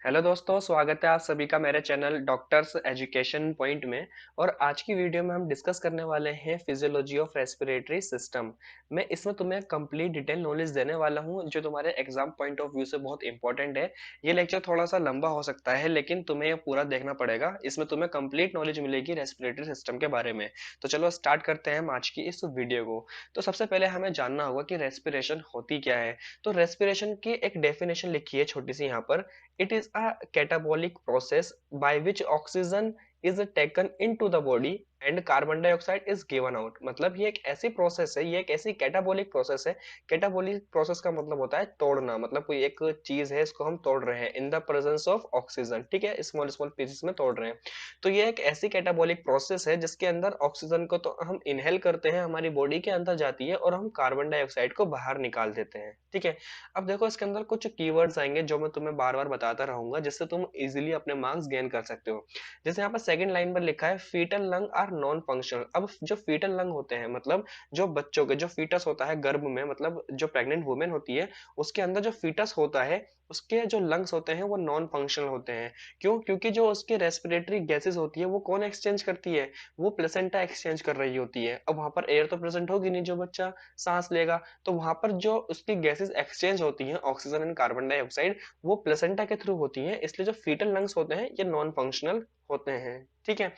Hello दोस्तों, स्वागत है आप सभी का मेरे चैनल डॉक्टर्स एजुकेशन पॉइंट में। और आज की वीडियो में हम डिस्कस करने वाले हैं फिजियोलॉजी ऑफ रेस्पिरेटरी सिस्टम। मैं इसमें तुम्हें कंप्लीट डिटेल नॉलेज देने वाला हूं जो तुम्हारे एग्जाम पॉइंट ऑफ व्यू से बहुत इंपॉर्टेंट है। ये लेक्चर थोड़ा सा लंबा हो सकता है लेकिन तुम्हें ये पूरा देखना पड़ेगा, इसमें तुम्हें कंप्लीट नॉलेज मिलेगी रेस्पिरेटरी सिस्टम के बारे में। तो चलो स्टार्ट करते हैं हम आज की इस वीडियो को। तो सबसे पहले हमें जानना होगा कि रेस्पिरेशन होती क्या है। तो रेस्पिरेशन की एक डेफिनेशन लिखी है छोटी सी यहाँ पर। It is a catabolic process by which oxygen is taken into the body and carbon dioxide is given out। मतलब ये एक ऐसी प्रोसेस है, ये एक ऐसी कैटाबोलिक प्रोसेस है। कैटाबोलिक प्रोसेस का मतलब होता है तोड़ना, मतलब कोई एक चीज है इसको हम तोड़ रहे हैं in the presence of oxygen. ठीक है, स्मॉल स्मॉल पीसेस में तोड़ रहे हैं। तो ये एक ऐसी कैटाबोलिक प्रोसेस है जिसके अंदर ऑक्सीजन को तो हम इनहेल करते हैं, हमारी बॉडी के अंदर जाती है और हम कार्बन डाइऑक्साइड को बाहर निकाल देते हैं। ठीक है। अब देखो इसके अंदर कुछ कीवर्ड्स आएंगे जो मैं तुम्हें बार बार बताता रहूंगा जिससे तुम इजीली अपने मार्क्स गेन कर सकते हो। जैसे यहाँ पर सेकंड लाइन पर लिखा है fetal lung are non functional. अब जो फीटल लंग होते हैं मतलब जो बच्चों के जो फीटस होता है गर्भ में, मतलब जो प्रेग्नेंट वुमेन होती है उसके अंदर जो फीटस होता है उसके जो लंग्स होते हैं वो नॉन फंक्शनल होते हैं। क्यों? क्योंकि जो उसकी रेस्पिरेटरी गैसेस होती है वो कौन एक्सचेंज करती है? वो प्लेसेंटा एक्सचेंज कर रही होती है। अब वहां पर एयर तो प्रेजेंट होगी नहीं जो बच्चा सांस लेगा, तो वहां पर जो उसकी गैसेस एक्सचेंज होती हैं ऑक्सीजन एंड कार्बन डाइऑक्साइड वो प्लेसेंटा के थ्रू होती हैं, इसलिए जो फीटल लंग्स होते हैं ये नॉन फंक्शनल होते हैं। ठीक है।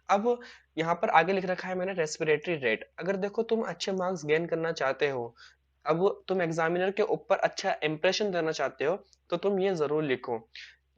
अब यहाँ पर आगे लिख रखा है मैंने रेस्पिरेटरी रेट। अगर देखो तुम अच्छे मार्क्स गेन करना चाहते हो, अब तुम एग्जामिनर के ऊपर अच्छा इंप्रेशन देना चाहते हो, तो तुम ये जरूर लिखो।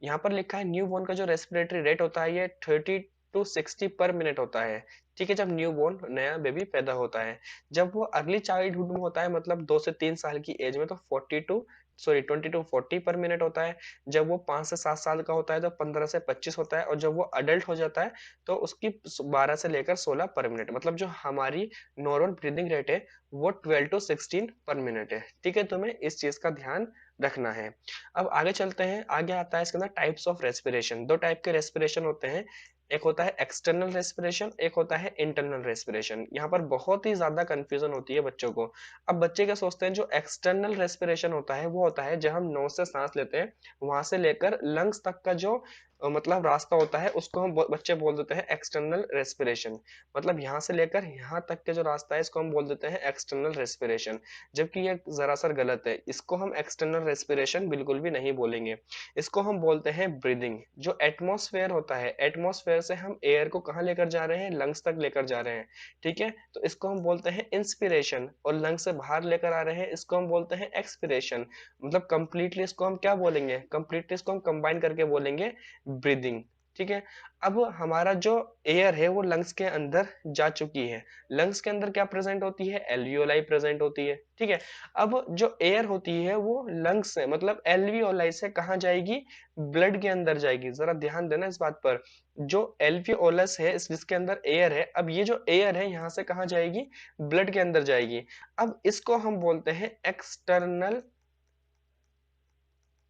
यहाँ पर लिखा है न्यू बॉर्न का जो रेस्पिरेटरी रेट होता है ये 30 to 60 पर मिनट होता है। ठीक है, जब न्यू बॉर्न नया बेबी पैदा होता है। जब वो अर्ली चाइल्डहुड में होता है मतलब 2 से 3 साल की एज में, तो 20 to 40 पर मिनट होता है। जब वो 5 से 7 साल का होता है तो 15 से 25 होता है। और जब वो अडल्ट हो जाता है तो उसकी 12 से लेकर 16 पर मिनट, मतलब जो हमारी नॉर्मल ब्रीदिंग रेट है वो 12 to 16 पर मिनट है। ठीक है, तुम्हें इस चीज का ध्यान रखना है। अब आगे चलते हैं, आगे आता है इसके अंदर टाइप्स ऑफ रेस्पिरेशन। दो टाइप के रेस्पिरेशन होते हैं, एक होता है एक्सटर्नल रेस्पिरेशन, एक होता है इंटरनल रेस्पिरेशन। यहाँ पर बहुत ही ज्यादा कंफ्यूजन होती है बच्चों को। अब बच्चे क्या सोचते हैं, जो एक्सटर्नल रेस्पिरेशन होता है वो होता है जब हम नोज से सांस लेते हैं, वहां से लेकर लंग्स तक का जो मतलब रास्ता होता है उसको हम बच्चे बोल देते हैं एक्सटर्नल रेस्पिरेशन। मतलब यहाँ से लेकर यहाँ तक के जो रास्ता है इसको हम बोल देते हैं एक्सटर्नल रेस्पिरेशन। जबकि ये जरासर गलत है, इसको हम एक्सटर्नल रेस्पिरेशन बिल्कुल भी नहीं बोलेंगे। इसको हम बोलते हैं ब्रीदिंग। जो एटमॉस्फेयर होता है, एटमॉस्फेयर से हम एयर को कहाँ लेकर जा रहे हैं, लंग्स तक लेकर जा रहे हैं। ठीक है, तो इसको हम बोलते हैं इंस्पिरेशन। और लंग्स से बाहर लेकर आ रहे हैं इसको हम बोलते हैं एक्सपिरेशन। मतलब कंप्लीटली इसको हम क्या बोलेंगे, कंप्लीटली इसको हम कंबाइन करके बोलेंगे ब्रीदिंग। ठीक है। अब हमारा जो एयर है वो लंग्स के अंदर जा चुकी है। लंग्स के अंदर क्या प्रेजेंट होती है, एल्वियोलाई प्रेजेंट होती है। ठीक है। अब जो एयर होती है वो लंग्स से मतलब एल्वियोलाई से कहाँ जाएगी, ब्लड के अंदर जाएगी। जरा ध्यान देना इस बात पर। जो एल्वियोलस है जिसके अंदर एयर है, अब ये जो एयर है यहाँ से कहाँ जाएगी, ब्लड के अंदर जाएगी। अब इसको हम बोलते हैं एक्सटर्नल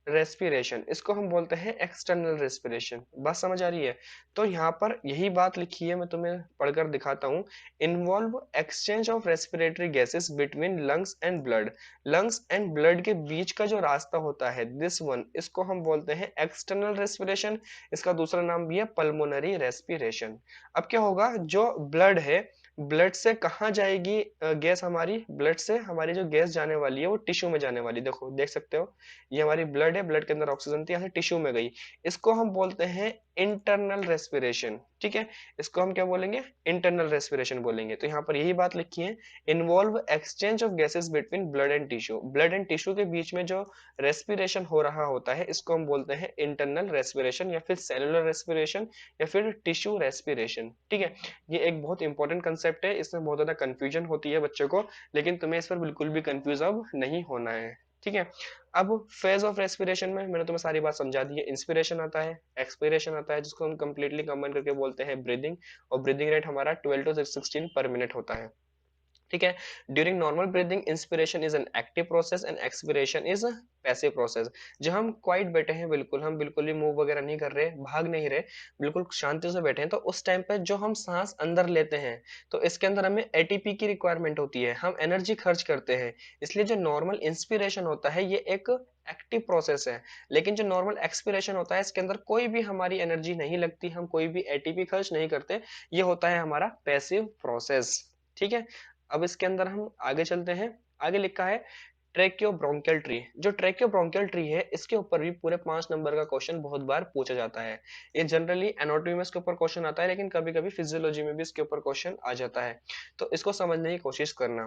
रेस्पिरेशन, इसको हम बोलते हैं एक्सटर्नल रेस्पिरेशन। बात समझ आ रही है? तो यहाँ पर यही बात लिखी है, मैं तुम्हें पढ़कर दिखाता हूँ। Involve exchange of respiratory gases between lungs and blood. Lungs and blood के बीच का जो रास्ता होता है दिस वन, इसको हम बोलते हैं एक्सटर्नल रेस्पिरेशन। इसका दूसरा नाम भी है पल्मोनरी रेस्पिरेशन। अब क्या होगा, जो ब्लड है, ब्लड से कहाँ जाएगी गैस, हमारी ब्लड से हमारी जो गैस जाने वाली है वो टिश्यू में जाने वाली। देखो देख सकते हो, ये हमारी ब्लड है, ब्लड के अंदर ऑक्सीजन थी, यहाँ से टिश्यू में गई। इसको हम बोलते हैं इंटरनल रेस्पिरेशन। ठीक है, इसको हम क्या बोलेंगे, इंटरनल रेस्पिरेशन बोलेंगे। तो यहाँ पर यही बात लिखी है, involve exchange of gases between blood and tissue. Blood and tissue के बीच में जो रेस्पिरेशन हो रहा होता है इसको हम बोलते हैं इंटरनल रेस्पिरेशन, या फिर सेलुलर रेस्पिरेशन, या फिर टिश्यू रेस्पिरेशन। ठीक है, ये एक बहुत इंपॉर्टेंट कंसेप्ट है, इसमें बहुत ज्यादा कंफ्यूजन होती है बच्चों को, लेकिन तुम्हें इस पर बिल्कुल भी कंफ्यूज अब नहीं होना है। ठीक है। अब फेज ऑफ रेस्पिरेशन में मैंने तुम्हें सारी बात समझा दी है। इंस्पिरेशन आता है, एक्सपिरेशन आता है जिसको हम कंप्लीटली कंबाइन करके बोलते हैं ब्रीदिंग। और ब्रीदिंग रेट हमारा 12 to 16 पर मिनट होता है। ठीक है। During normal breathing inspiration is an active process and expiration is passive process. जब हम क्वाइट बैठे हैं, बिल्कुल हम बिल्कुल भी मूव वगैरह नहीं कर रहे, भाग नहीं रहे, बिल्कुल शांति से बैठे हैं, तो उस टाइम पे जो हम सांस अंदर लेते हैं, तो इसके अंदर हमें एटीपी की रिक्वायरमेंट होती है, हम एनर्जी खर्च करते हैं। इसलिए जो नॉर्मल इंस्पिरेशन होता है ये एक एक्टिव प्रोसेस है, लेकिन जो नॉर्मल एक्सपिरेशन होता है इसके अंदर कोई भी हमारी एनर्जी नहीं लगती, हम कोई भी एटीपी खर्च नहीं करते, ये होता है हमारा पैसिव प्रोसेस। ठीक है। अब इसके अंदर हम आगे चलते हैं। आगे लिखा है ट्रेक्योब्रोंकियल ट्री। जो ट्रेक्योब्रोंकियल ट्री है इसके ऊपर भी पूरे 5 नंबर का क्वेश्चन बहुत बार पूछा जाता है। ये जनरली एनाटॉमी में इसके ऊपर क्वेश्चन आता है, लेकिन कभी कभी फिजियोलॉजी में भी इसके ऊपर क्वेश्चन आ जाता है, तो इसको समझने की कोशिश करना।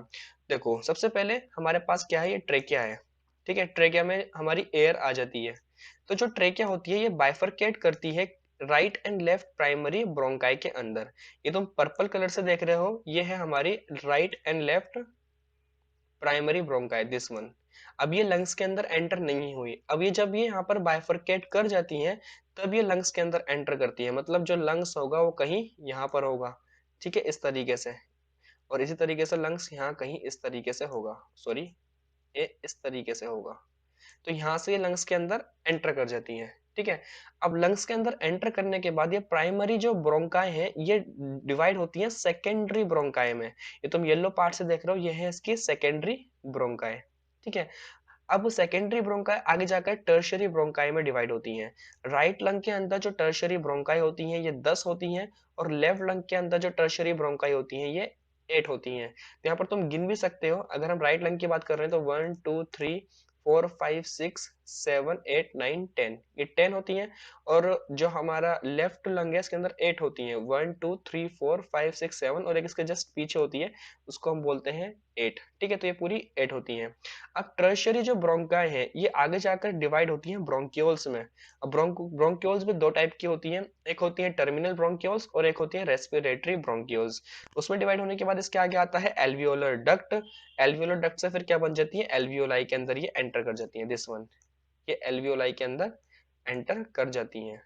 देखो, सबसे पहले हमारे पास क्या है, ये ट्रेकिया है। ठीक है, ट्रेकिया में हमारी एयर आ जाती है। तो जो ट्रेकिया होती है ये बाइफरकेट करती है right and left primary bronchi के अंदर। ये तुम पर्पल कलर से देख रहे हो, ये है हमारी right and left primary bronchi, this one. अब ये लंग्स के अंदर एंटर नहीं हुई, अब ये जब ये यहाँ पर बाइफरकेट कर जाती हैं तब ये लंग्स के अंदर एंटर करती है, मतलब जो लंग्स होगा वो कहीं यहाँ पर होगा। ठीक है, इस तरीके से। और इसी तरीके से लंग्स यहाँ कहीं इस तरीके से होगा, सॉरी, ये इस तरीके से होगा। तो यहाँ से ये लंग्स के अंदर एंटर कर जाती हैं। ठीक है। अब लंग्स के अंदर एंटर करने के बाद ये प्राइमरी जो ब्रोंकाई हैं ये डिवाइड होती हैं सेकेंडरी ब्रोंकाई में। ये तुम येलो पार्ट से देख रहे हो, ये है इसकी सेकेंडरी ब्रोंकाई। ठीक है। अब सेकेंडरी ब्रोंकाई आगे जाकर टर्शियरी ब्रोंकाई में डिवाइड होती हैं। राइट लंग के अंदर जो टर्शियरी ब्रोंकाई होती हैं ये 10 होती हैं, और लेफ्ट लंग के अंदर जो टर्शियरी ब्रोंकाई होती हैं ये 8 होती हैं। तो यहाँ पर तुम गिन भी सकते हो, अगर हम राइट लंग की बात कर रहे हैं तो 1 2 3 4 5 6 7 8 9 10, ये 10 होती हैं। और जो हमारा लेफ्ट लंग है इसके अंदर 8 होती हैं, 1 2 3 4 5 6 7, और एक इसके जस्ट पीछे होती है, उसको हम बोलते हैं 8। ठीक है, तो ये पूरी 8 होती हैं। अब टर्शियरी जो ब्रोंकाई है ये आगे जाकर डिवाइड होती हैं ब्रोंक्यूल्स में। अब ब्रोंक्यूल्स भी दो टाइप की होती हैं, एक होती है टर्मिनल ब्रोंक्यूल्स और एक होती है रेस्पिरेटरी ब्रोंक्यूल्स। उसमें डिवाइड होने के बाद इसके आगे आता है एल्वियोलर डक्ट। एल्वियोलर डक्ट से फिर क्या बन जाती है, एल्वियोलाई के अंदर ये एंटर कर जाती है, दिस वन, ये एल्वियोलाई के अंदर एंटर कर जाती हैं।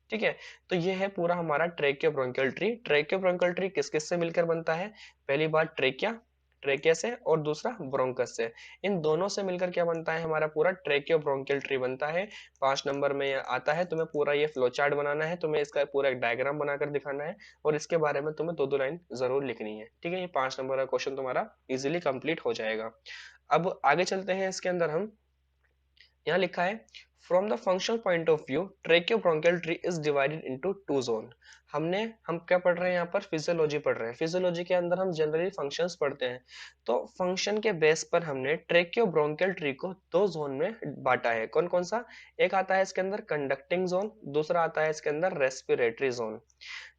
ठीक है। तो ये है पूरा हमारा ट्रेकियोब्रोंकियल ट्री। ट्रेकियोब्रोंकियल ट्री किस किस से मिलकर बनता है, पहली बात ट्रेकिया, ट्रेकिया से, और दूसरा ब्रोंकस से। इन दोनों से मिलकर क्या बनता है, हमारा पूरा ट्रेकियोब्रोंकियल ट्री बनता है। 5 नंबर में ये आता है, तुम्हें पूरा ये फ्लो चार्ट बनाना है, तुम्हें इसका पूरा एक डायग्राम बनाकर दिखाना है, और इसके बारे में तुम्हें 2-2 लाइन जरूर लिखनी है। ठीक है, ये 5 नंबर का क्वेश्चन तुम्हारा इजिली कंप्लीट हो जाएगा। अब आगे चलते हैं, इसके अंदर हम, यहाँ लिखा है from the functional point of view tracheobronchial tree is divided into 2 zone. हम क्या पढ़ रहे हैं, यहाँ पर फिजियोलॉजी पढ़ रहे हैं। फिजियोलॉजी के अंदर हम जनरली फंक्शंस पढ़ते हैं, तो फंक्शन के बेस पर हमने ट्रेकियोब्रोंकियल ट्री को 2 जोन में बांटा है। कौन कौन सा, एक आता है इसके अंदर कंडक्टिंग जोन, दूसरा आता है इसके अंदर रेस्पिरेटरी जोन।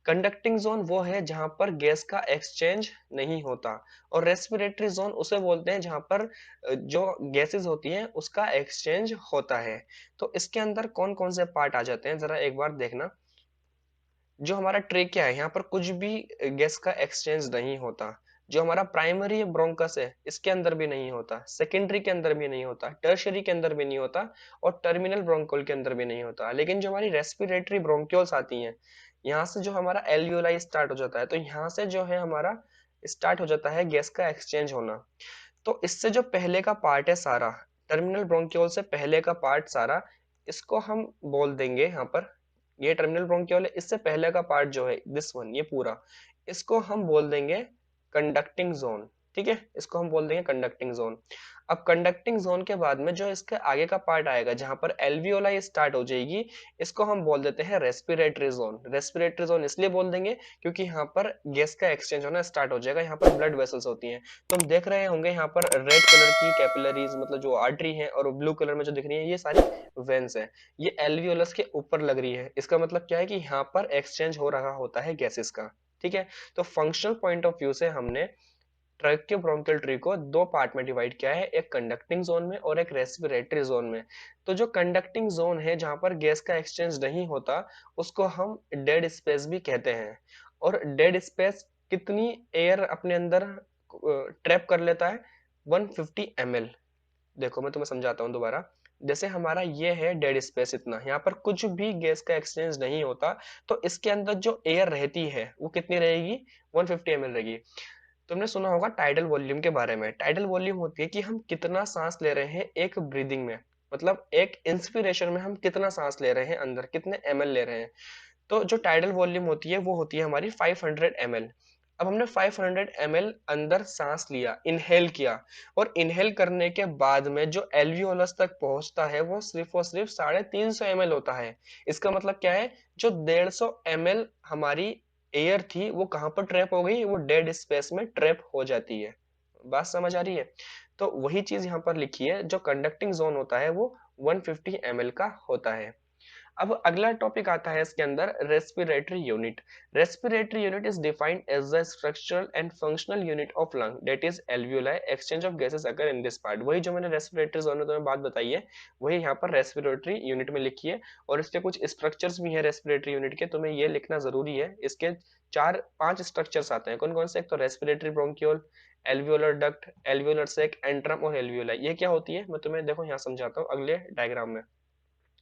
कंडक्टिंग जोन वो है जहां पर गैस का एक्सचेंज नहीं होता, और रेस्पिरेटरी जोन उसे बोलते हैं जहां पर जो गैसेस होती हैं उसका एक्सचेंज होता है। तो इसके अंदर कौन कौन से पार्ट आ जाते हैं जरा एक बार देखना। जो हमारा ट्रेकिया है यहाँ पर कुछ भी गैस का एक्सचेंज नहीं होता। जो हमारा प्राइमरी ब्रोंकस है इसके अंदर भी नहीं होता, सेकेंडरी के अंदर भी नहीं होता, टर्शियरी के अंदर भी नहीं होता, और टर्मिनल ब्रोंकोल के अंदर भी नहीं होता। लेकिन जो हमारी रेस्पिरेटरी ब्रोंक्यूल्स आती हैं, यहाँ से जो हमारा एल्वियोलाई स्टार्ट हो जाता है, तो यहाँ से जो है हमारा स्टार्ट हो जाता है गैस का एक्सचेंज होना। तो इससे जो पहले का पार्ट है सारा, टर्मिनल ब्रोंक्यूल से पहले का पार्ट सारा, इसको हम बोल देंगे यहाँ पर, ये टर्मिनल ब्रोंक्यूल है, इससे पहले का पार्ट जो है दिस वन, ये पूरा, इसको हम बोल देंगे कंडक्टिंग जोन। ठीक है, इसको हम बोल देंगे कंडक्टिंग जोन। अब कंडक्टिंग जोन के बाद में जो इसके आगे का पार्ट आएगा जहां पर एल्वियोलाई स्टार्ट हो जाएगी, इसको हम बोल देते हैं रेस्पिरेटरी जोन। रेस्पिरेटरी जोन इसलिए बोल देंगे क्योंकि यहाँ पर गैस का एक्सचेंज होना स्टार्ट हो जाएगा, यहाँ पर ब्लड वेसल्स होती हैं। तुम देख रहे होंगे यहाँ पर रेड कलर की कैपिलरीज, मतलब जो आर्टरी है, और ब्लू कलर में जो दिख रही है ये सारी वेन्स है, ये एल्वियोलस के ऊपर लग रही है। इसका मतलब क्या है कि यहाँ पर एक्सचेंज हो रहा होता है गैसेस का। ठीक है, तो फंक्शनल पॉइंट ऑफ व्यू से हमने ट्रैकियोब्रोंकियल ट्री को 2 पार्ट में डिवाइड किया है, एक कंडक्टिंग जोन में और एक रेस्पिरेटरी जोन में। तो जो कंडक्टिंग जोन है जहां पर गैस का एक्सचेंज नहीं होता, उसको हम डेड स्पेस भी कहते हैं। और डेड स्पेस कितनी एयर अपने अंदर ट्रैप कर लेता है, 150 ml। देखो मैं तुम्हें समझाता हूँ दोबारा। जैसे हमारा ये है डेड स्पेस, इतना यहाँ पर कुछ भी गैस का एक्सचेंज नहीं होता, तो इसके अंदर जो एयर रहती है वो कितनी रहेगी, 150 ml रहेगी। तुमने सुना होगा टाइडल वॉल्यूम के बारे में। टाइडल वॉल्यूम होती है कि हम कितना सांस ले रहे हैं एक ब्रीदिंग में, मतलब एक इंस्पिरेशन में हम कितना सांस ले रहे हैं, अंदर कितने एमएल ले रहे हैं। तो जो टाइडल वॉल्यूम होती है वो होती है हमारी 500 ml। अब हमने 500 ml अंदर सांस लिया, इनहेल किया, और इनहेल करने के बाद में जो एल्वियोलस तक पहुंचता है वो सिर्फ और सिर्फ 350 ml होता है। इसका मतलब क्या है, जो 150 ml हमारी एयर थी वो कहां पर ट्रैप हो गई, वो डेड स्पेस में ट्रैप हो जाती है। बात समझ आ रही है? तो वही चीज यहाँ पर लिखी है, जो कंडक्टिंग जोन होता है वो 150 ml का होता है। अब अगला टॉपिक आता है इसके अंदर, respiratory unit. Respiratory unit is defined as the structural and functional unit of lung, that is alveoli, exchange of gases occur in this part. वही जो मैंने रेस्पिरेटरी जोन में तुम्हें बात बताई है, वही यहाँ पर रेस्पिरेटरी यूनिट में लिखी है। और इसके कुछ स्ट्रक्चर्स भी है रेस्पिरेटरी यूनिट के, तुम्हें ये लिखना जरूरी है। इसके 4-5 स्ट्रक्चर्स आते हैं। कौन कौन से? एक तो respiratory bronchiole, alveolar duct, alveolar sac, antrum और एल्वियोलाई। ये क्या होती है मैं तुम्हें देखो यहाँ समझाता हूँ अगले डायग्राम में।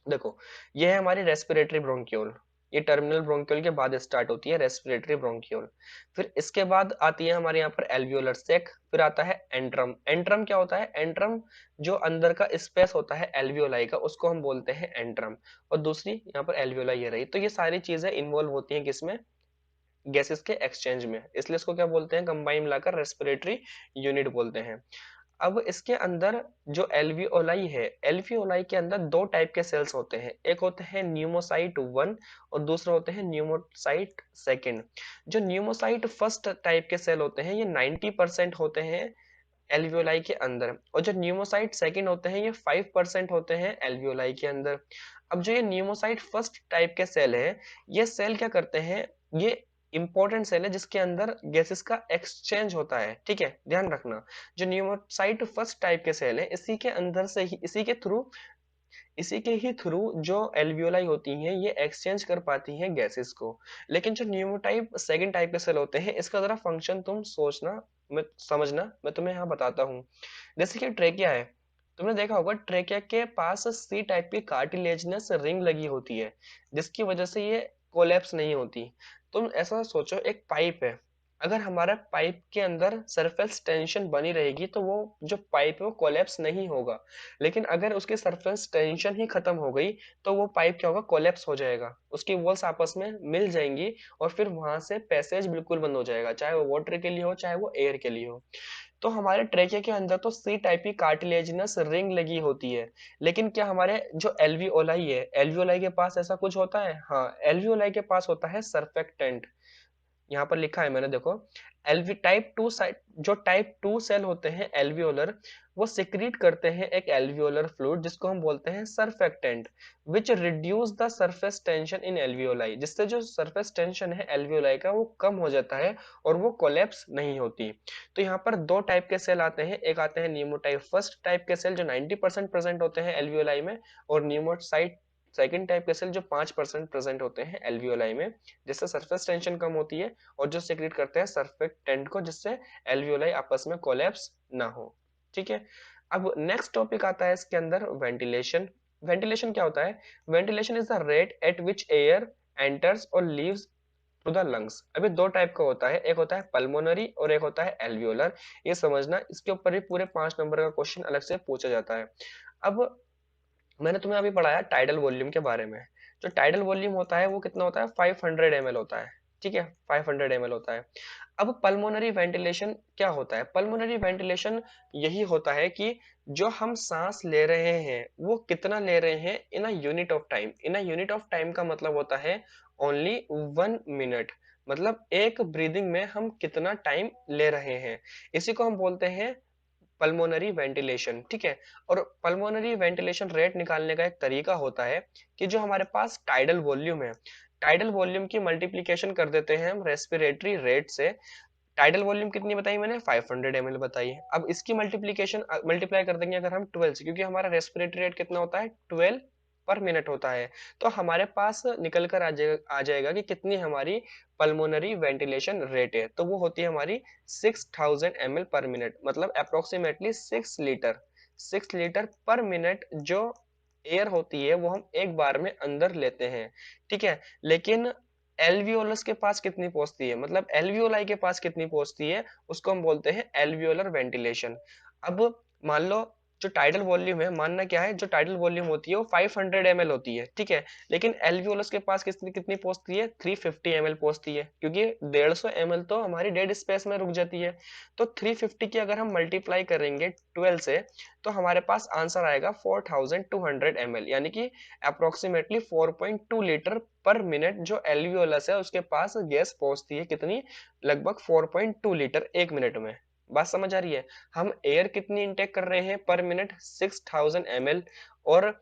देखो, ये है हमारी रेस्पिरेटरी ब्रोंक्यूल। ये टर्मिनल ब्रोंक्यूल के बाद स्टार्ट होती है रेस्पिरेटरी ब्रोंक्यूल। फिर इसके बाद आती है हमारे यहाँ पर एल्वियोलर सेक, फिर आता है एंट्रम। एंट्रम क्या होता है? एंट्रम जो अंदर का स्पेस होता है एल्वियोलाई का, उसको हम बोलते हैं एंट्रम। और दूसरी यहाँ पर एल्वियोलाई ये रही। तो ये सारी चीजें इन्वॉल्व होती हैं किसमें? गैसेस के एक्सचेंज में, इसलिए इसको क्या बोलते हैं? कंबाइन मिलाकर रेस्पिरेटरी यूनिट बोलते हैं। अब इसके अंदर जो एल्वियोलाई है, एल्वियोलाई के अंदर दो टाइप के सेल्स होते हैं। एक होते हैं न्यूमोसाइट 1 और दूसरे होते हैं न्यूमोसाइट सेकंड। जो न्यूमोसाइट फर्स्ट टाइप के सेल होते हैं ये 90% होते हैं एल्वियोलाई के अंदर, और जो न्यूमोसाइट सेकंड होते हैं ये 5% होते हैं एल्वियोलाई के अंदर। अब जो ये न्यूमोसाइट फर्स्ट टाइप के सेल है, ये सेल क्या करते हैं? ये इंपॉर्टेंट सेल है जिसके अंदर गैसेस का एक्सचेंज होता है, ठीक है, ध्यान रखना। जो न्यूमोसाइट फर्स्ट टाइप के सेल है, इसी के अंदर से ही, इसी के ही थ्रू जो एल्वियोलाई होती हैं ये एक्सचेंज कर पाती हैं गैसेस को। लेकिन जो न्यूमोटाइप सेकंड टाइप के सेल होते हैं, इसका जरा फंक्शन तुम सोचना, मैं समझना, मैं तुम्हें यहाँ बताता हूँ। जैसे कि ट्रेकिया है, तुमने देखा होगा ट्रेकिया के पास सी टाइप की कार्टिलेजिनस रिंग लगी होती है, जिसकी वजह से ये कोलैप्स नहीं होती। तुम ऐसा सोचो, एक पाइप है, अगर हमारा पाइप के अंदर सरफेस टेंशन बनी रहेगी तो वो जो पाइप है वो कोलैप्स नहीं होगा। लेकिन अगर उसकी सरफेस टेंशन ही खत्म हो गई तो वो पाइप क्या होगा? कोलैप्स हो जाएगा, उसकी वॉल्स आपस में मिल जाएंगी, और फिर वहां से पैसेज बिल्कुल बंद हो जाएगा, चाहे वो वाटर के लिए हो चाहे वो एयर के लिए हो। तो हमारे ट्रेकिया के अंदर तो सी टाइप की कार्टिलेजिनस रिंग लगी होती है। लेकिन क्या हमारे जो एल्वियोलाई है, एल्वियोलाई के पास ऐसा कुछ होता है? हाँ, एल्वियोलाई के पास होता है सरफेक्टेंट। यहाँ पर लिखा है मैंने, देखो, एल्वी टाइप टू साइट, जो टाइप टू सेल होते हैं एल्वियोलर, वो सिक्रीट करते हैं एक एल्वियोलर फ्लूइड जिसको हम बोलते हैं surfactant, which reduce the surface tension in alveoli, जिससे जो सरफेस टेंशन है एल्वियोलाई का वो कम हो जाता है और वो कोलैप्स नहीं होती। तो यहाँ पर दो टाइप के सेल आते हैं, एक आते हैं न्यूमोटाइप फर्स्ट टाइप के सेल जो 90% प्रेजेंट होते हैं एल्वियोलाई में, और न्यूमोसाइट सेकेंड टाइप के सेल जो 5% प्रेजेंट होते हैं एल्वियोलाई में, जिससे सरफेस टेंशन कम होती है और जो सेक्रेट करते हैं सरफेक्टेंट को, जिससे एल्वियोलाई आपस में कोलैप्स ना हो। ठीक है, अब नेक्स्ट टॉपिक आता है इसके अंदर, वेंटिलेशन। वेंटिलेशन क्या होता है? Ventilation is the rate at which air enters और लीव्स टू द लंग्स। अभी दो टाइप का होता है, एक होता है पल्मोनरी और एक होता है एल्वियोलर। ये समझना, इसके ऊपर भी पूरे 5 नंबर का क्वेश्चन अलग से पूछा जाता है। अब मैंने तुम्हें अभी पढ़ाया टाइडल वॉल्यूम के बारे में। जो टाइडल वॉल्यूम होता है वो कितना होता है? 500 ml होता है, ठीक है, 500 ml होता है। अब पल्मोनरी वेंटिलेशन क्या होता है? पल्मोनरी वेंटिलेशन यही होता है कि जो हम सांस ले रहे हैं वो कितना ले रहे हैं in a unit of time. In a unit of time का मतलब होता है ओनली 1 मिनट, मतलब एक ब्रीदिंग में हम कितना टाइम ले रहे हैं, इसी को हम बोलते हैं पल्मोनरी वेंटिलेशन, ठीक है। और पल्मोनरी वेंटिलेशन रेट निकालने का एक तरीका होता है कि जो हमारे पास टाइडल वॉल्यूम है, टाइडल वॉल्यूम की मल्टीप्लीकेशन कर देते हैं हम रेस्पिरेटरी रेट से। टाइडल वॉल्यूम कितनी बताई मैंने? 500 ml बताई है। अब इसकी मल्टीप्लीकेशन मल्टीप्लाई कर देंगे अगर हम 12 से, क्योंकि हमारा रेस्पिरेटरी रेट कितना होता है? 12 पर मिनट होता है। तो हमारे पास निकल कर आ जाएगा कि कितनी हमारी पल्मोनरी वेंटिलेशन रेट है। तो वो होती है हमारी 6000 ml पर मिनट, मतलब अप्रोक्सीमेटली 6 लीटर, 6 लीटर पर मिनट जो एयर होती है वो हम एक बार में अंदर लेते हैं, ठीक है। लेकिन एल्वियोलस के पास कितनी पहुंचती है, मतलब एल्वियोलाई के पास कितनी पहुंचती है, उसको हम बोलते हैं एल्वियोलर वेंटिलेशन। अब मान लो जो टाइडल वॉल्यूम है, मानना क्या है, जो टाइडल वॉल्यूम होती है वो 500 ml होती है, ठीक है, लेकिन एल्वियोलस के पास कितनी कितनी पहुंचती है, 350 ml पहुंचती है, क्योंकि 150 ml तो हमारी डेड स्पेस में रुक जाती है। तो 350 की अगर हम मल्टीप्लाई करेंगे 12 से, तो हमारे पास आंसर आएगा 4200 ml, यानी कि अप्रोक्सीमेटली 4.2 लीटर पर मिनट जो एल्वियोलस है उसके पास गैस पहुंचती है, कितनी, लगभग 4.2 लीटर एक मिनट में। बात समझ आ रही है। हम एयर कितनी इनटेक कर रहे हैं पर मिनट, 6000 ml, और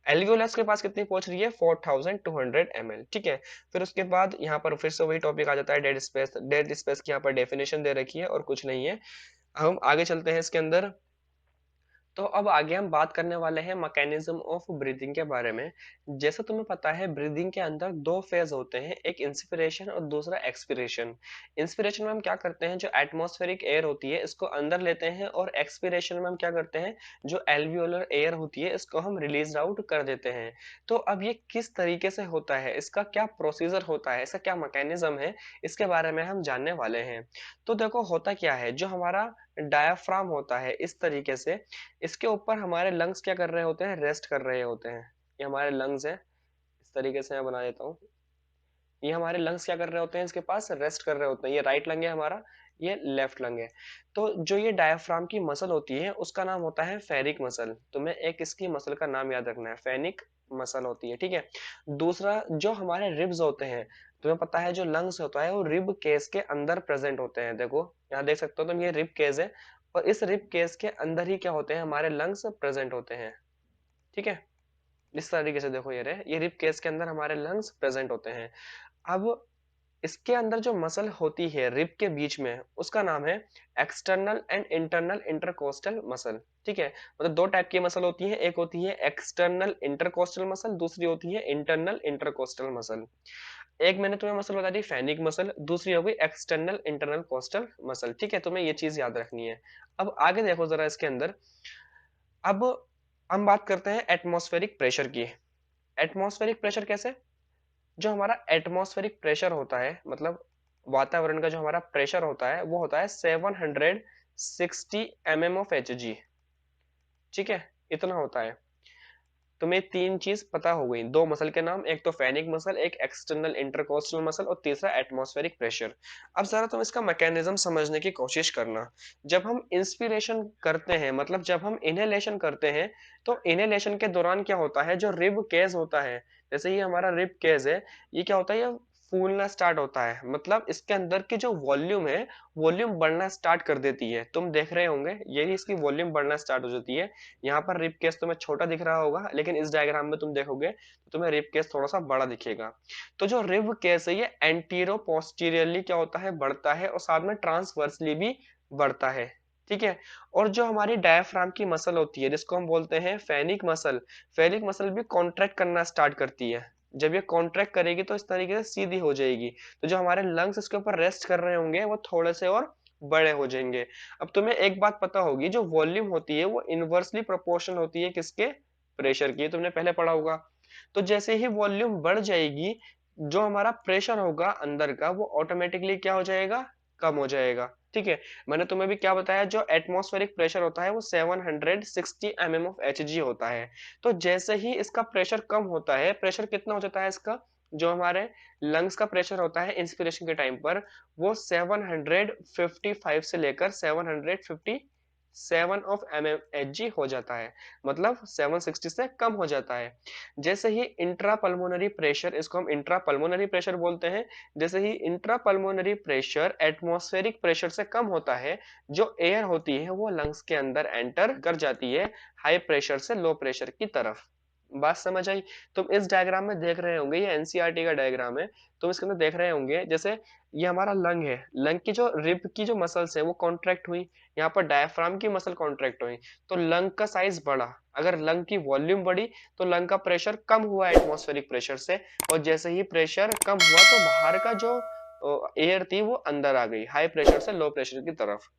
एल्वियोलस के पास कितनी पहुंच रही है, 4200 ml, ठीक है। फिर उसके बाद यहाँ पर फिर से वही टॉपिक आ जाता है, डेड स्पेस। डेड स्पेस की यहाँ पर डेफिनेशन दे रखी है और कुछ नहीं है। हम आगे चलते हैं इसके अंदर। तो अब आगे हम बात करने वाले हैं मैकेनिज्म ऑफ ब्रीदिंग के बारे में। जैसा तुम्हें पता है ब्रीदिंग के अंदर दो फेज होते हैं, एक इंस्पिरेशन और दूसरा एक्सपिरेशन। इंस्पिरेशन में हम क्या करते हैं, जो एटमॉस्फेरिक एयर होती है इसको अंदर लेते हैं, और एक्सपिरेशन में हम क्या करते हैं, जो एल्वियोलर एयर होती है इसको हम रिलीज आउट कर देते हैं। तो अब ये किस तरीके से होता है, इसका क्या प्रोसीजर होता है, इसका क्या मैकेनिज्म है, इसके बारे में हम जानने वाले हैं। तो देखो होता क्या है, जो हमारा डायाफ्राम होता है इस तरीके से, इसके ऊपर हमारे लंग्स क्या कर रहे होते हैं, रेस्ट कर रहे होते हैं। ये हमारे लंग्स है, इस तरीके से मैं बना देता हूँ। ये हमारे लंग्स क्या कर रहे होते हैं, इसके पास रेस्ट कर रहे होते हैं। ये राइट लंग है हमारा, ये लेफ्ट लंग है। तो जो ये डायफ्राम की मसल होती है उसका नाम होता है फेनिक मसल। तुम्हें एक इसकी मसल का नाम याद रखना है, फेनिक मसल होती है, ठीक है। दूसरा जो हमारे रिब्स होते हैं, तुम्हें पता है जो लंग्स होता है वो रिब केस के अंदर प्रेजेंट होते हैं। देखो यहाँ देख सकते हो तुम, ये रिब केस है, और इस रिब केस के अंदर ही क्या होते हैं, हमारे लंग्स प्रेजेंट होते हैं, ठीक है। इस तरीके से देखो, ये रहे, ये रिब केस के अंदर हमारे लंग्स प्रेजेंट होते हैं। अब इसके अंदर जो मसल होती है रिब के बीच में, उसका नाम है external and internal intercostal muscle, ठीक है। मतलब दो टाइप की मसल होती है, एक होती है एक्सटर्नल इंटरकोस्टल मसल, दूसरी होती है इंटरनल इंटरकोस्टल मसल। एक मैंने तुम्हें मसल बता दी फेनिक मसल, दूसरी हो गई एक्सटर्नल इंटरनल कोस्टल मसल, ठीक है। तुम्हें ये चीज याद रखनी है। अब आगे देखो जरा इसके अंदर। अब हम बात करते हैं एटमॉस्फेरिक प्रेशर की। एटमॉस्फेरिक प्रेशर कैसे, जो हमारा एटमॉस्फेरिक प्रेशर होता है, मतलब वातावरण का जो हमारा प्रेशर होता है वो होता है 760 mm ऑफ Hg, ठीक है, इतना होता है। तुम्हें तीन चीज पता हो गई, दो मसल के नाम, एक तो फेनिक मसल, एक एक्सटर्नल इंटरकोस्टल मसल, और तीसरा एटमॉस्फेरिक प्रेशर। अब जरा तुम इसका मैकेनिज्म समझने की कोशिश करना। जब हम इंस्पिरेशन करते हैं, मतलब जब हम इनहेलेशन करते हैं, तो इनहेलेशन के दौरान क्या होता है, जो रिब केस होता है, जैसे ये हमारा रिब केस है, ये क्या होता है, ये फूलना स्टार्ट होता है, मतलब इसके अंदर की जो वॉल्यूम है, वॉल्यूम बढ़ना स्टार्ट कर देती है। तुम देख रहे होंगे यही इसकी वॉल्यूम बढ़ना स्टार्ट हो जाती है। यहाँ पर रिब केस तुम्हें छोटा दिख रहा होगा, लेकिन इस डायग्राम में तुम देखोगे तो तुम्हें रिब केस थोड़ा सा बड़ा दिखेगा। तो जो रिब केस है ये एंटीरो पोस्टीरियरली क्या होता है, बढ़ता है, और साथ में ट्रांसवर्सली भी बढ़ता है, ठीक है। और जो हमारी डायफ्राम की मसल होती है जिसको हम बोलते हैं फेनिक मसल, फेनिक मसल भी कॉन्ट्रैक्ट करना स्टार्ट करती है। जब ये कॉन्ट्रैक्ट करेगी तो इस तरीके से सीधी हो जाएगी, तो जो हमारे लंग्स इसके ऊपर रेस्ट कर रहे होंगे वो थोड़े से और बड़े हो जाएंगे। अब तुम्हें एक बात पता होगी, जो वॉल्यूम होती है वो इनवर्सली प्रोपोर्शनल होती है किसके, प्रेशर की, तुमने पहले पढ़ा होगा। तो जैसे ही वॉल्यूम बढ़ जाएगी, जो हमारा प्रेशर होगा अंदर का वो ऑटोमेटिकली क्या हो जाएगा, कम हो जाएगा, ठीक है। मैंने तुम्हें भी क्या बताया, जो एटमॉस्फेरिक प्रेशर होता है वो 760 mm ऑफ Hg होता है। तो जैसे ही इसका प्रेशर कम होता है, प्रेशर कितना हो जाता है इसका, जो हमारे लंग्स का प्रेशर होता है इंस्पिरेशन के टाइम पर, वो 755 से लेकर 757 ऑफ mmHg हो जाता है, मतलब 760 से कम हो जाता है। जैसे ही इंट्रा पल्मोनरी प्रेशर, इसको हम इंट्रा पल्मोनरी प्रेशर बोलते हैं, जैसे ही intra pulmonary pressure atmospheric pressure से कम होता है, जो एयर होती है वो लंग्स के अंदर एंटर कर जाती है हाई प्रेशर से लो प्रेशर की तरफ। बात समझ आई। तुम इस डायग्राम में देख रहे होंगे, ये एनसीईआरटी का डायग्राम है, तुम इसके अंदर देख रहे होंगे, जैसे ये हमारा लंग है, लंग की जो रिब की जो मसल्स है वो कॉन्ट्रैक्ट हुई, यहाँ पर डायफ्राम की मसल कॉन्ट्रैक्ट हुई, तो लंग का साइज बढ़ा। अगर लंग की वॉल्यूम बढ़ी तो लंग का प्रेशर कम हुआ एटमॉस्फेरिक प्रेशर से, और जैसे ही प्रेशर कम हुआ तो बाहर का जो एयर थी वो अंदर आ गई हाई प्रेशर से लो प्रेशर की तरफ।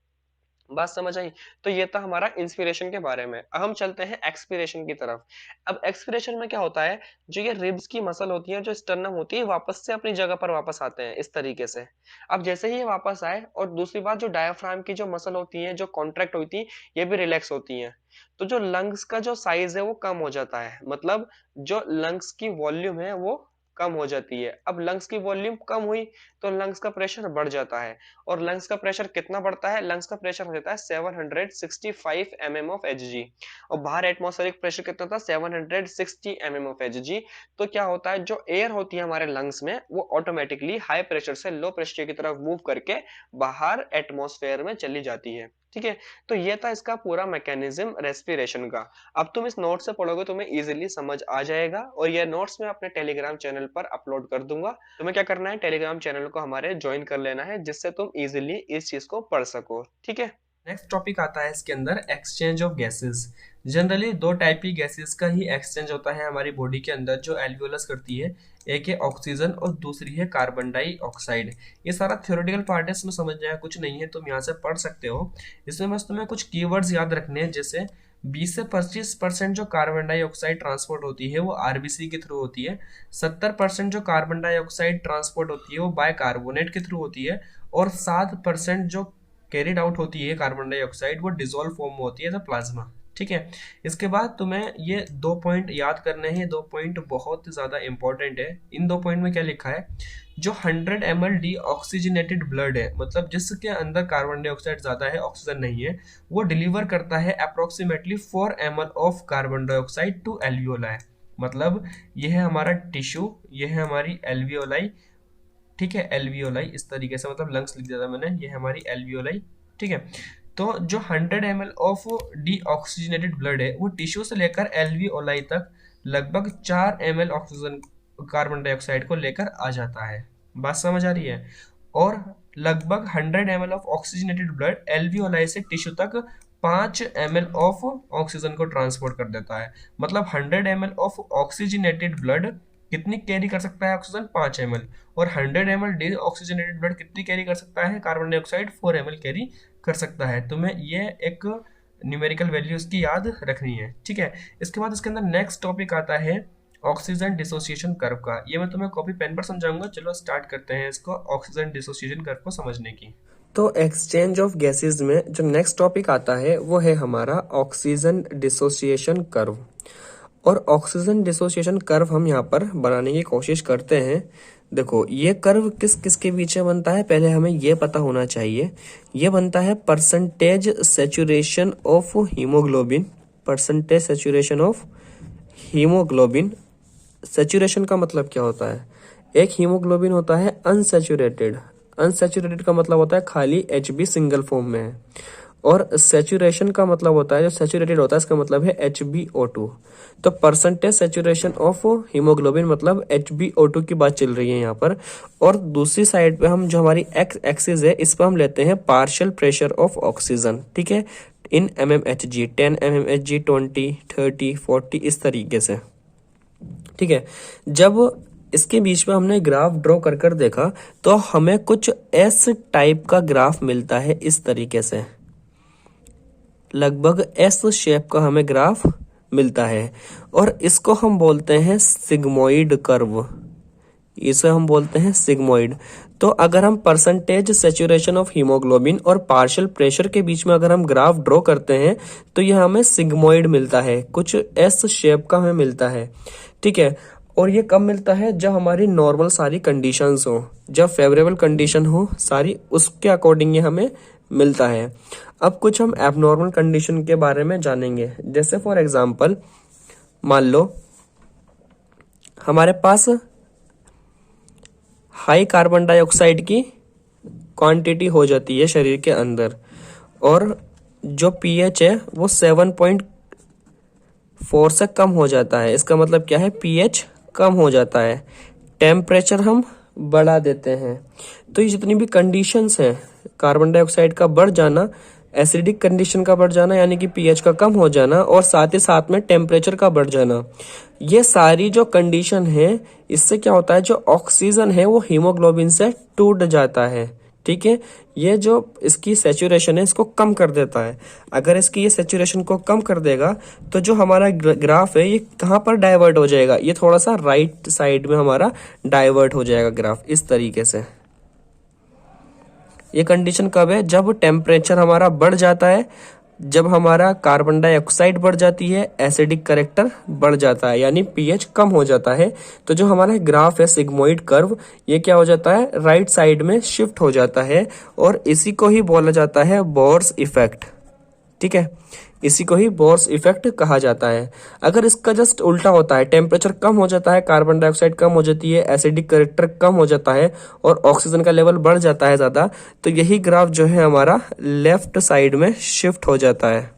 बात समझ आई? तो ये था हमारा इंस्पिरेशन के बारे में। अब हम चलते हैं एक्सपीरेशन की तरफ। अब एक्सपीरेशन में क्या होता है, जो ये रिब्स की मसल होती है, जो स्टर्नम होती है, वापस से अपनी जगह पर वापस आते हैं इस तरीके से। अब जैसे ही ये वापस आए, और दूसरी बात, जो डायाफ्राम की जो मसल होती है, जो कॉन्ट्रैक्ट होती है, ये भी रिलैक्स होती हैं। तो जो लंग्स का जो साइज है वो कम हो जाता है, मतलब जो लंग्स की वॉल्यूम है वो कम हो जाती है। अब लंग्स की वॉल्यूम कम हुई तो लंग्स का प्रेशर बढ़ जाता है। और लंग्स का प्रेशर कितना बढ़ता है? लंग्स का प्रेशर हो जाता है 765 mm ऑफ Hg। और बाहर एटमॉस्फेरिक प्रेशर कितना था? 760 mm ऑफ Hg। तो क्या होता है, जो एयर होती है हमारे लंग्स में, वो ऑटोमेटिकली हाई प्रेशर से लो प्रेशर की तरफ मूव करके बाहर एटमॉस्फेयर में चली जाती है। ठीक है, तो ये था इसका पूरा मैकेनिज्म रेस्पिरेशन का। अब तुम इस नोट से पढ़ोगे, तुम्हें इजीली समझ आ जाएगा, और ये नोट्स मैं अपने टेलीग्राम चैनल पर अपलोड कर दूंगा। तुम्हें क्या करना है, टेलीग्राम चैनल को हमारे ज्वाइन कर लेना है, जिससे तुम इजीली इस चीज को पढ़ सको। ठीक है। नेक्स्ट टॉपिक आता है इसके अंदर एक्सचेंज ऑफ गैसेस। जनरली दो टाइप की गैसेस का ही एक्सचेंज होता है हमारी बॉडी के अंदर जो एल्वियोलस करती है। एक है ऑक्सीजन और दूसरी है कार्बन डाइऑक्साइड। ये सारा थ्योरेटिकल पार्ट है, इसमें समझने का कुछ नहीं है, तुम यहाँ से पढ़ सकते हो। इसमें बस तुम्हें कुछ कीवर्ड्स याद रखने हैं, जैसे 20 से 25% जो कार्बन डाइऑक्साइड ट्रांसपोर्ट होती है वो आरबीसी के थ्रू होती है। 70% जो कार्बन डाइऑक्साइड ट्रांसपोर्ट होती है वो बायकार्बोनेट के थ्रू होती है। और 7% जो कैरिड आउट होती है कार्बन डाइऑक्साइड वो डिजोल्व फॉर्म में होती है द प्लाज्मा। ठीक है। इसके बाद तुम्हें ये दो पॉइंट याद करने हैं, दो पॉइंट बहुत ज़्यादा इंपॉर्टेंट है। इन दो पॉइंट में क्या लिखा है, जो 100 ml डी ऑक्सीजनेटेड ब्लड है, मतलब जिसके अंदर कार्बन डाइऑक्साइड ज़्यादा है, ऑक्सीजन नहीं है, वो डिलीवर करता है approximately 4 ml of carbon dioxide to alveoli. मतलब ये है हमारा टिश्यू, ये है हमारी एल्वियोलाई। ठीक है, एल्वियोलाई इस तरीके से, मतलब लंग्स लिख दिया था मैंने, ये है हमारी एल्वियोलाई। ठीक है। तो जो 100 ml ऑफ डीऑक्सीजनेटेड ब्लड है वो टिश्यू से लेकर एल्वियोलाई तक लगभग 4 ml ऑक्सीजन कार्बन डाइऑक्साइड को लेकर आ जाता है। बात समझ आ रही है? और लगभग 100 ml of oxygenated blood alveoli से टिश्यू तक 5 ml ऑफ ऑक्सीजन को ट्रांसपोर्ट कर देता है। मतलब 100 ml ऑफ ऑक्सीजनेटेड ब्लड कितनी कैरी कर सकता है ऑक्सीजन? 5 ml। और 100 ml डी ऑक्सीजनेटेड ब्लड कितनी कैरी कर सकता है कार्बन डाइऑक्साइड? 4 ml कैरी कर सकता है। तुम्हें ये एक न्यूमेरिकल वैल्यू इसकी याद रखनी है। ठीक है। इसके बाद इसके अंदर नेक्स्ट टॉपिक आता है ऑक्सीजन डिसोसिएशन कर्व का। ये मैं तुम्हें कॉपी पेन पर समझाऊंगा। चलो स्टार्ट करते हैं इसको ऑक्सीजन डिसोसिएशन कर्व को समझने की। तो एक्सचेंज ऑफ गैसेस में जो नेक्स्ट टॉपिक आता है वो है हमारा ऑक्सीजन डिसोसिएशन कर्व। और ऑक्सीजन डिसोसिएशन कर्व हम यहाँ पर बनाने की कोशिश करते हैं। देखो, ये कर्व किस किस के बीच में बनता है, पहले हमें ये पता होना चाहिए। ये बनता है percentage saturation of haemoglobin. Percentage saturation of haemoglobin. Saturation का मतलब क्या होता है? एक हीमोग्लोबिन होता है अनसेचुरेटेड। अनसेचुरेटेड का मतलब होता है खाली Hb सिंगल फॉर्म में है। और सेचुरेशन का मतलब होता है, जो सेचुरेटेड होता है इसका मतलब है HbO2। तो परसेंटेज सेचुरेशन ऑफ हीमोग्लोबिन मतलब HbO2 की बात चल रही है यहाँ पर। और दूसरी साइड पे हम जो हमारी एक्स एक्सिस है इस पर हम लेते हैं पार्शियल प्रेशर ऑफ ऑक्सीजन। ठीक है, इन mmHg, 10 mmHg, 20, 30, 40 इस तरीके से। ठीक है। जब इसके बीच में हमने ग्राफ ड्रॉ कर कर देखा तो हमें कुछ एस टाइप का ग्राफ मिलता है इस तरीके से। लगभग एस शेप का हमें ग्राफ मिलता है और इसको हम बोलते हैं सिग्मोइड कर्व। इसे हम बोलते हैं सिग्मोइड। तो अगर हम परसेंटेज सेचुरेशन ऑफ हीमोग्लोबिन और पार्शियल प्रेशर के बीच में अगर हम ग्राफ ड्रॉ करते हैं तो यह हमें सिग्मोइड मिलता है, कुछ एस शेप का हमें मिलता है। ठीक है। और ये कब मिलता है? जब हमारी नॉर्मल सारी कंडीशंस हो, जब फेवरेबल कंडीशन हो सारी, उसके अकॉर्डिंग ये हमें मिलता है। अब कुछ हम एबनॉर्मल कंडीशन के बारे में जानेंगे। जैसे फॉर एग्जांपल मान लो हमारे पास हाई कार्बन डाइऑक्साइड की क्वांटिटी हो जाती है शरीर के अंदर और जो पीएच है वो 7.4 से कम हो जाता है। इसका मतलब क्या है? पीएच कम हो जाता है। टेम्परेचर हम बढ़ा देते हैं। तो ये जितनी भी कंडीशंस हैं, कार्बन डाइऑक्साइड का बढ़ जाना, एसिडिक कंडीशन का बढ़ जाना यानी कि पीएच का कम हो जाना और साथ ही साथ में टेम्परेचर का बढ़ जाना, ये सारी जो कंडीशन है इससे क्या होता है, जो ऑक्सीजन है वो हीमोग्लोबिन से टूट जाता है। ठीक है। ये जो इसकी सैचुरेशन है इसको कम कर देता है। अगर इसकी ये सैचुरेशन को कम कर देगा तो जो हमारा ग्राफ है ये कहाँ पर डाइवर्ट हो जाएगा, ये थोड़ा सा राइट साइड में हमारा डाइवर्ट हो जाएगा ग्राफ इस तरीके से। ये कंडीशन कब है, जब टेम्परेचर हमारा बढ़ जाता है, जब हमारा कार्बन डाइऑक्साइड बढ़ जाती है, एसिडिक करेक्टर बढ़ जाता है, यानी पीएच कम हो जाता है, तो जो हमारा ग्राफ है सिग्मोइड कर्व ये क्या हो जाता है, राइट साइड में शिफ्ट हो जाता है। और इसी को ही बोला जाता है बोर्स इफेक्ट। ठीक है, इसी को ही बोर्स इफेक्ट कहा जाता है। अगर इसका जस्ट उल्टा होता है, टेम्परेचर कम हो जाता है, कार्बन डाइऑक्साइड कम हो जाती है, एसिडिक करेक्टर कम हो जाता है और ऑक्सीजन का लेवल बढ़ जाता है ज्यादा, तो यही ग्राफ जो है हमारा लेफ्ट साइड में शिफ्ट हो जाता है।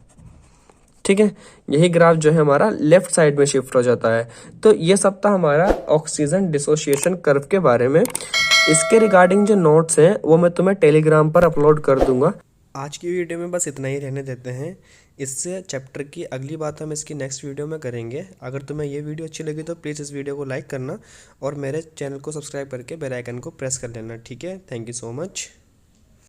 ठीक है, यही ग्राफ जो है हमारा लेफ्ट साइड में शिफ्ट हो जाता है। तो ये सब था हमारा ऑक्सीजन डिसोसिएशन कर्व के बारे में। इसके रिगार्डिंग जो नोट्स हैं वो मैं तुम्हें टेलीग्राम पर अपलोड कर दूंगा। आज की वीडियो में बस इतना ही रहने देते हैं। इससे चैप्टर की अगली बात हम इसकी नेक्स्ट वीडियो में करेंगे। अगर तुम्हें ये वीडियो अच्छी लगी तो प्लीज़ इस वीडियो को लाइक करना और मेरे चैनल को सब्सक्राइब करके बेल आइकन को प्रेस कर लेना। ठीक है, थैंक यू सो मच।